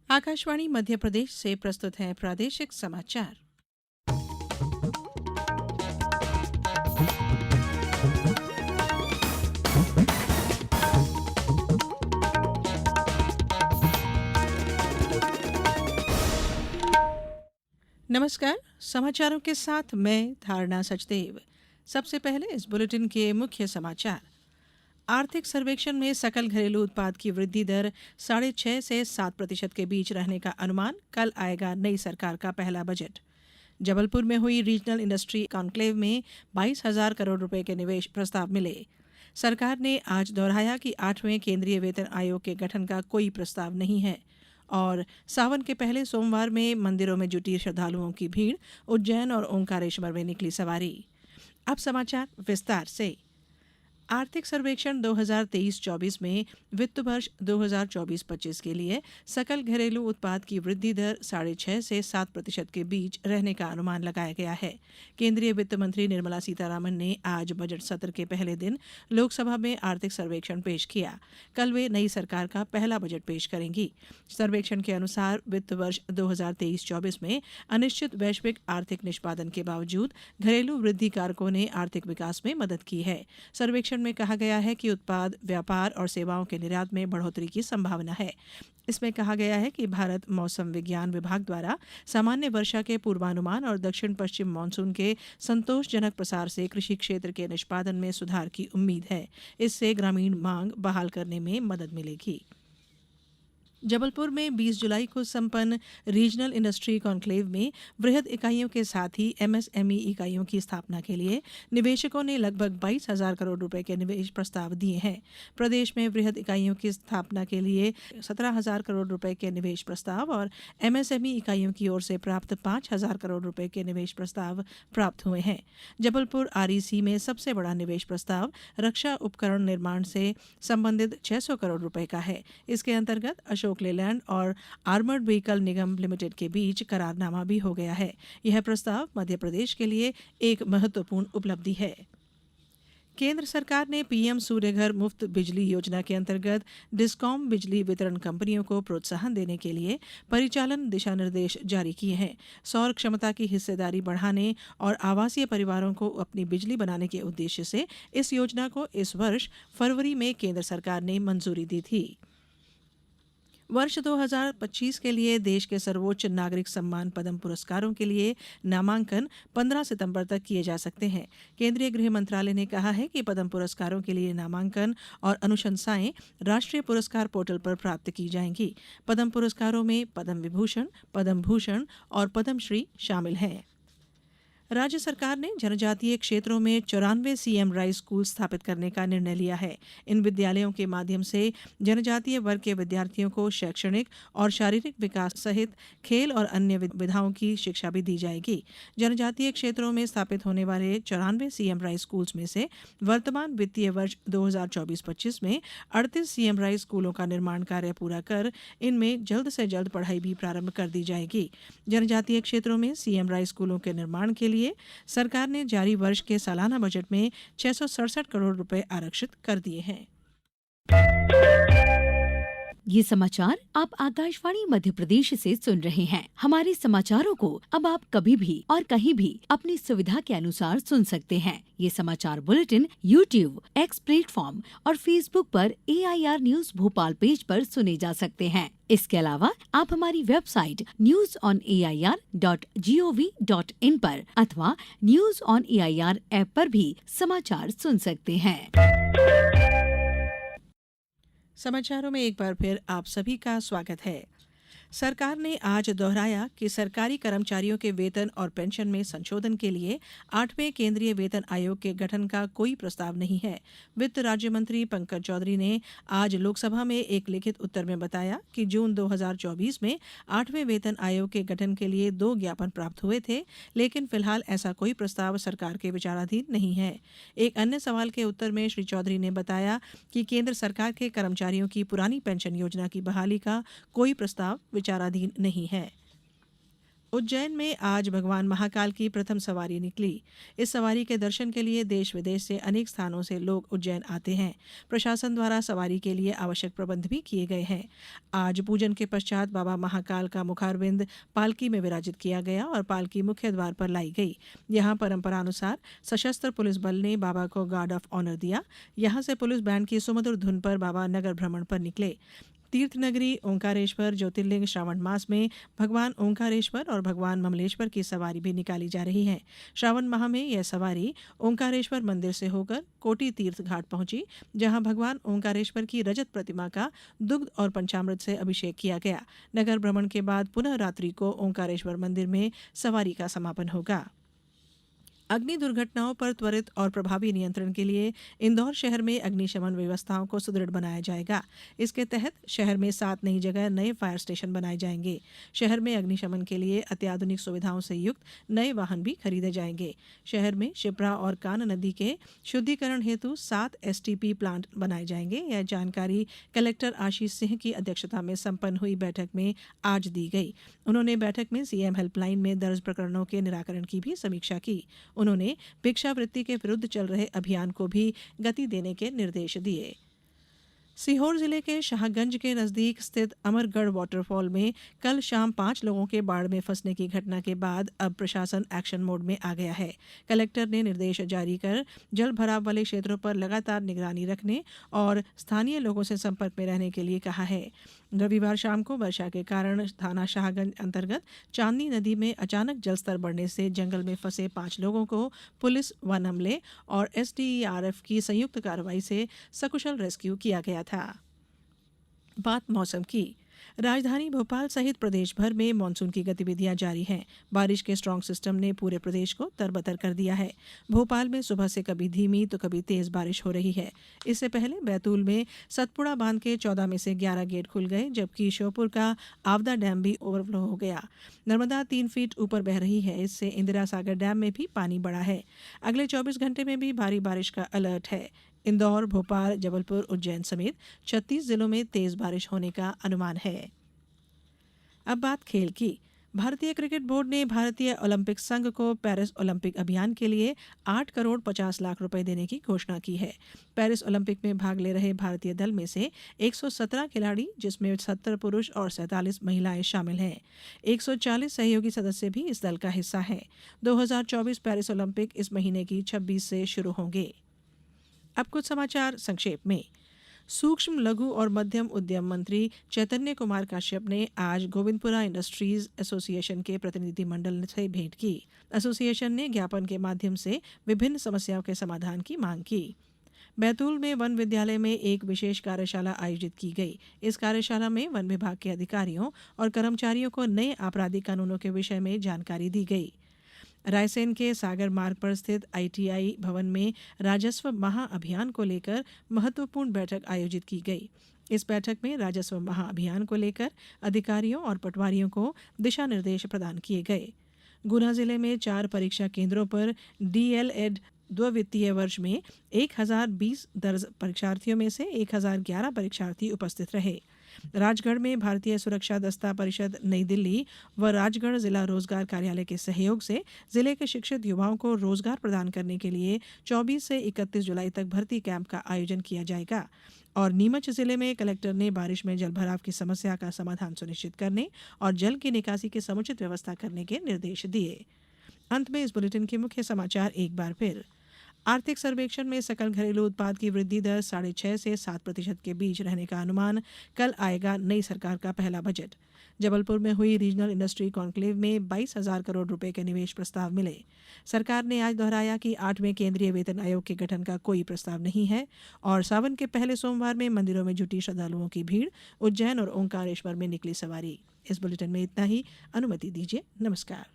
आकाशवाणी मध्य प्रदेश से प्रस्तुत है प्रादेशिक समाचार। नमस्कार, समाचारों के साथ मैं धारणा सचदेव। सबसे पहले इस बुलेटिन के मुख्य समाचार। आर्थिक सर्वेक्षण में सकल घरेलू उत्पाद की वृद्धि दर 6.5 से 7% के बीच रहने का अनुमान। कल आएगा नई सरकार का पहला बजट। जबलपुर में हुई रीजनल इंडस्ट्री कॉन्क्लेव में 22,000 करोड़ रुपए के निवेश प्रस्ताव मिले। सरकार ने आज दोहराया कि 8वें केंद्रीय वेतन आयोग के गठन का कोई प्रस्ताव नहीं है। और सावन के पहले सोमवार में मंदिरों में जुटी श्रद्धालुओं की भीड़। उज्जैन और ओंकारेश्वर में निकली सवारी। अब समाचार विस्तार से। आर्थिक सर्वेक्षण 2023-24 में वित्त वर्ष 2024-25 के लिए सकल घरेलू उत्पाद की वृद्धि दर 6.5 से 7% के बीच रहने का अनुमान लगाया गया है। केंद्रीय वित्त मंत्री निर्मला सीतारामन ने आज बजट सत्र के पहले दिन लोकसभा में आर्थिक सर्वेक्षण पेश किया। कल वे नई सरकार का पहला बजट पेश करेंगी। सर्वेक्षण के अनुसार वित्त वर्ष 2023-24 में अनिश्चित वैश्विक आर्थिक निष्पादन के बावजूद घरेलू वृद्धि कारकों ने आर्थिक विकास में मदद की है। सर्वेक्षण में कहा गया है कि उत्पाद, व्यापार और सेवाओं के निर्यात में बढ़ोतरी की संभावना है। इसमें कहा गया है कि भारत मौसम विज्ञान विभाग द्वारा सामान्य वर्षा के पूर्वानुमान और दक्षिण पश्चिम मानसून के संतोषजनक प्रसार से कृषि क्षेत्र के निष्पादन में सुधार की उम्मीद है। इससे ग्रामीण मांग बहाल करने में मदद मिलेगी। जबलपुर में 20 जुलाई को संपन्न रीजनल इंडस्ट्री कॉन्क्लेव में वृहद इकाइयों के साथ ही एमएसएमई इकाइयों की स्थापना के लिए निवेशकों ने लगभग 22,000 करोड़ रुपए के निवेश प्रस्ताव दिए हैं। प्रदेश में वृहद इकाइयों की स्थापना के लिए 17,000 करोड़ रुपए के निवेश प्रस्ताव और एमएसएमई इकाइयों की ओर से प्राप्त 5,000 करोड़ रुपए के निवेश प्रस्ताव प्राप्त हुए हैं। जबलपुर आरईसी में सबसे बड़ा निवेश प्रस्ताव रक्षा उपकरण निर्माण से संबंधित 600 करोड़ रुपए का है। इसके अंतर्गत अशोक लेलैंड और आर्मर्ड व्हीकल निगम लिमिटेड के बीच करारनामा भी हो गया है। यह प्रस्ताव मध्य प्रदेश के लिए एक महत्वपूर्ण उपलब्धि है। केंद्र सरकार ने पीएम सूर्यघर मुफ्त बिजली योजना के अंतर्गत डिस्कॉम बिजली वितरण कंपनियों को प्रोत्साहन देने के लिए परिचालन दिशा निर्देश जारी किए हैं। सौर क्षमता की हिस्सेदारी बढ़ाने और आवासीय परिवारों को अपनी बिजली बनाने के उद्देश्य से इस योजना को इस वर्ष फरवरी में केंद्र सरकार ने मंजूरी दी थी। वर्ष 2025 के लिए देश के सर्वोच्च नागरिक सम्मान पद्म पुरस्कारों के लिए नामांकन 15 सितंबर तक किए जा सकते हैं। केंद्रीय गृह मंत्रालय ने कहा है कि पद्म पुरस्कारों के लिए नामांकन और अनुशंसाएं राष्ट्रीय पुरस्कार पोर्टल पर प्राप्त की जाएंगी। पद्म पुरस्कारों में पद्म विभूषण, पद्म भूषण और पद्मश्री शामिल हैं। राज्य सरकार ने जनजातीय क्षेत्रों में 94 सीएम राइस स्कूल स्थापित करने का निर्णय लिया है। इन विद्यालयों के माध्यम से जनजातीय वर्ग के विद्यार्थियों को शैक्षणिक और शारीरिक विकास सहित खेल और अन्य विधाओं की शिक्षा भी दी जाएगी। जनजातीय क्षेत्रों में स्थापित होने वाले 94 सीएम राइस स्कूल्स में से वर्तमान वित्तीय वर्ष 2024-25 में 38 सीएम राइस स्कूलों का निर्माण कार्य पूरा कर इनमें जल्द से जल्द पढ़ाई भी प्रारंभ कर दी जाएगी। जनजातीय क्षेत्रों में सीएम राइस स्कूलों के निर्माण के लिए सरकार ने जारी वर्ष के सालाना बजट में 667 करोड़ रुपए आरक्षित कर दिए हैं। ये समाचार आप आकाशवाणी मध्य प्रदेश से सुन रहे हैं। हमारे समाचारों को अब आप कभी भी और कहीं भी अपनी सुविधा के अनुसार सुन सकते हैं। ये समाचार बुलेटिन YouTube, X प्लेटफॉर्म और Facebook पर AIR न्यूज भोपाल पेज पर सुने जा सकते हैं। इसके अलावा आप हमारी वेबसाइट newsonair.gov.in पर अथवा न्यूज ऑन AIR ऐप पर भी समाचार सुन सकते हैं। समाचारों में एक बार फिर आप सभी का स्वागत है। सरकार ने आज दोहराया कि सरकारी कर्मचारियों के वेतन और पेंशन में संशोधन के लिए 8वें केंद्रीय वेतन आयोग के गठन का कोई प्रस्ताव नहीं है। वित्त राज्य मंत्री पंकज चौधरी ने आज लोकसभा में एक लिखित उत्तर में बताया कि जून 2024 में 8वें वेतन आयोग के गठन के लिए 2 ज्ञापन प्राप्त हुए थे, लेकिन फिलहाल ऐसा कोई प्रस्ताव सरकार के विचाराधीन नहीं है। एक अन्य सवाल के उत्तर में श्री चौधरी ने बताया कि केंद्र सरकार के कर्मचारियों की पुरानी पेंशन योजना की बहाली का कोई प्रस्ताव विचाराधीन नहीं है। उज्जैन में आज भगवान महाकाल की प्रथम सवारी निकली। इस सवारी के दर्शन के लिए देश विदेश से अनेक स्थानों से लोग उज्जैन आते हैं। प्रशासन द्वारा सवारी के लिए आवश्यक प्रबंध भी किए गए हैं। आज पूजन के पश्चात बाबा महाकाल का मुखारविंद पालकी में विराजित किया गया और पालकी मुख्य द्वार पर लाई गई। यहाँ परंपरानुसार सशस्त्र पुलिस बल ने बाबा को गार्ड ऑफ ऑनर दिया। यहाँ से पुलिस बैंड की सुमधुर धुन पर बाबा नगर भ्रमण पर निकले। तीर्थ नगरी ओंकारेश्वर ज्योतिर्लिंग श्रावण मास में भगवान ओंकारेश्वर और भगवान ममलेश्वर की सवारी भी निकाली जा रही है। श्रावण माह में यह सवारी ओंकारेश्वर मंदिर से होकर कोटि तीर्थ घाट पहुंची, जहां भगवान ओंकारेश्वर की रजत प्रतिमा का दुग्ध और पंचामृत से अभिषेक किया गया। नगर भ्रमण के बाद पुनः रात्रि को ओंकारेश्वर मंदिर में सवारी का समापन होगा। अग्नि दुर्घटनाओं पर त्वरित और प्रभावी नियंत्रण के लिए इंदौर शहर में अग्निशमन व्यवस्थाओं को सुदृढ़ बनाया जाएगा। इसके तहत शहर में 7 नई जगह नए फायर स्टेशन बनाए जाएंगे। शहर में अग्निशमन के लिए अत्याधुनिक सुविधाओं से युक्त नए वाहन भी खरीदे जाएंगे। शहर में शिप्रा और कान नदी के शुद्धिकरण हेतु 7 एसटीपी प्लांट बनाए जाएंगे। यह जानकारी कलेक्टर आशीष सिंह की अध्यक्षता में संपन्न हुई बैठक में आज दी गई। उन्होंने बैठक में सीएम हेल्पलाइन में दर्ज प्रकरणों के निराकरण की भी समीक्षा की। उन्होंने भिक्षावृत्ति के विरुद्ध चल रहे अभियान को भी गति देने के निर्देश दिए। सीहोर जिले के शाहगंज के नजदीक स्थित अमरगढ़ वाटरफॉल में कल शाम 5 लोगों के बाढ़ में फंसने की घटना के बाद अब प्रशासन एक्शन मोड में आ गया है। कलेक्टर ने निर्देश जारी कर जल भराव वाले क्षेत्रों पर लगातार निगरानी रखने और स्थानीय लोगों से संपर्क में रहने के लिए कहा है। रविवार शाम को वर्षा के कारण थाना शाहगंज अंतर्गत चांदनी नदी में अचानक जलस्तर बढ़ने से जंगल में फंसे 5 लोगों को पुलिस, वन अमले और एसडीआरएफ की संयुक्त कार्रवाई से सकुशल रेस्क्यू किया गया था। बात मौसम की। राजधानी भोपाल सहित प्रदेश भर में मानसून की गतिविधियां जारी हैं। बारिश के स्ट्रांग सिस्टम ने पूरे प्रदेश को तरबतर कर दिया है। भोपाल में सुबह से कभी धीमी तो कभी तेज बारिश हो रही है। इससे पहले बैतूल में सतपुड़ा बांध के 14 में से 11 गेट खुल गए, जबकि श्योपुर का आवदा डैम भी ओवरफ्लो हो गया। नर्मदा 3 फीट ऊपर बह रही है। इससे इंदिरा सागर डैम में भी पानी बढ़ा है। अगले 24 घंटे में भी भारी बारिश का अलर्ट है। इंदौर, भोपाल, जबलपुर, उज्जैन समेत 36 जिलों में तेज बारिश होने का अनुमान है। अब बात खेल की। भारतीय क्रिकेट बोर्ड ने भारतीय ओलंपिक संघ को पेरिस ओलंपिक अभियान के लिए 8 करोड़ 50 लाख रुपए देने की घोषणा की है। पेरिस ओलंपिक में भाग ले रहे भारतीय दल में से 117 खिलाड़ी, जिसमें 70 पुरुष और 47 महिलाएं शामिल हैं। 140 सहयोगी सदस्य भी इस दल का हिस्सा हैं। 2024 पेरिस ओलंपिक इस महीने की 26 से शुरू होंगे। अब कुछ समाचार संक्षेप में। सूक्ष्म, लघु और मध्यम उद्यम मंत्री चैतन्य कुमार काश्यप ने आज गोविंदपुरा इंडस्ट्रीज एसोसिएशन के प्रतिनिधि मंडल से भेंट की। एसोसिएशन ने ज्ञापन के माध्यम से विभिन्न समस्याओं के समाधान की मांग की। बैतूल में वन विद्यालय में एक विशेष कार्यशाला आयोजित की गई। इस कार्यशाला में वन विभाग के अधिकारियों और कर्मचारियों को नए आपराधिक कानूनों के विषय में जानकारी दी गई। रायसेन के सागर मार्ग पर स्थित आईटीआई भवन में राजस्व महाअभियान को लेकर महत्वपूर्ण बैठक आयोजित की गई। इस बैठक में राजस्व महाअभियान को लेकर अधिकारियों और पटवारियों को दिशा निर्देश प्रदान किए गए। गुना जिले में 4 परीक्षा केंद्रों पर डीएलएड द्वितीय वर्ष में 1020 दर्ज परीक्षार्थियों में से 1011 परीक्षार्थी उपस्थित रहे। राजगढ़ में भारतीय सुरक्षा दस्ता परिषद नई दिल्ली व राजगढ़ जिला रोजगार कार्यालय के सहयोग से जिले के शिक्षित युवाओं को रोजगार प्रदान करने के लिए 24 से 31 जुलाई तक भर्ती कैंप का आयोजन किया जाएगा। और नीमच जिले में कलेक्टर ने बारिश में जलभराव की समस्या का समाधान सुनिश्चित करने और जल की निकासी की समुचित व्यवस्था करने के निर्देश दिए। अंत में इस बुलेटिन के मुख्य समाचार एक बार फिर। आर्थिक सर्वेक्षण में सकल घरेलू उत्पाद की वृद्धि दर 6.5 से 7% के बीच रहने का अनुमान। कल आएगा नई सरकार का पहला बजट। जबलपुर में हुई रीजनल इंडस्ट्री कॉन्क्लेव में 22,000 करोड़ रुपए के निवेश प्रस्ताव मिले। सरकार ने आज दोहराया कि 8वें केंद्रीय वेतन आयोग के गठन का कोई प्रस्ताव नहीं है। और सावन के पहले सोमवार में मंदिरों में जुटी श्रद्धालुओं की भीड़। उज्जैन और ओंकारेश्वर में निकली सवारी। इस बुलेटिन में इतना ही। अनुमति दीजिए। नमस्कार।